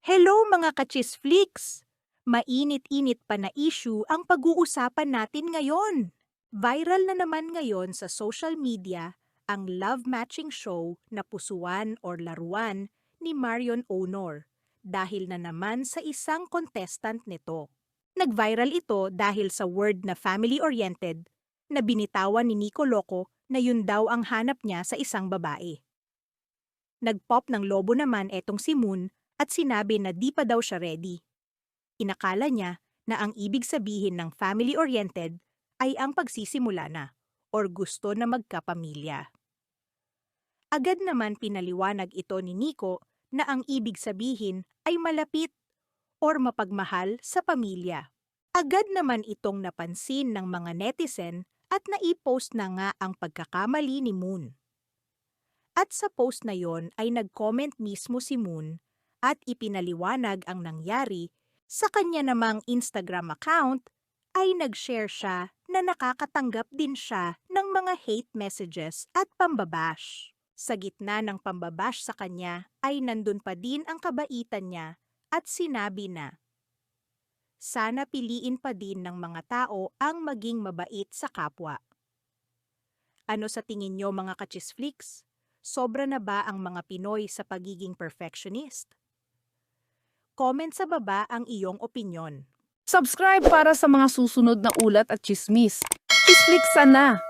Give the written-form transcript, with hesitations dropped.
Hello mga kachisflix! Mainit-init pa na issue ang pag-uusapan natin ngayon. Viral na naman ngayon sa social media ang love matching show na Pusuan or Laruan ni Marion Honor dahil na naman sa isang contestant nito. Nag-viral ito dahil sa word na family-oriented na binitawan ni Nico Loco na yun daw ang hanap niya sa isang babae. Nag-pop ng lobo naman etong si Moon at sinabi na di pa daw siya ready. Inakala niya na ang ibig sabihin ng family-oriented ay ang pagsisimula na or gusto na magkapamilya. Agad naman pinaliwanag ito ni Nico na ang ibig sabihin ay malapit or mapagmahal sa pamilya. Agad naman itong napansin ng mga netizen at naipost na nga ang pagkakamali ni Moon. At sa post na yon ay nag-comment mismo si Moon at ipinaliwanag ang nangyari. Sa kanya namang Instagram account ay nag-share siya na nakakatanggap din siya ng mga hate messages at pambabash. Sa gitna ng pambabash sa kanya ay nandun pa din ang kabaitan niya at sinabi na, sana piliin pa din ng mga tao ang maging mabait sa kapwa. Ano sa tingin nyo mga kachisflix? Sobra na ba ang mga Pinoy sa pagiging perfectionist? Comment sa baba ang iyong opinyon. Subscribe para sa mga susunod na ulat at chismis. Chisflix sana!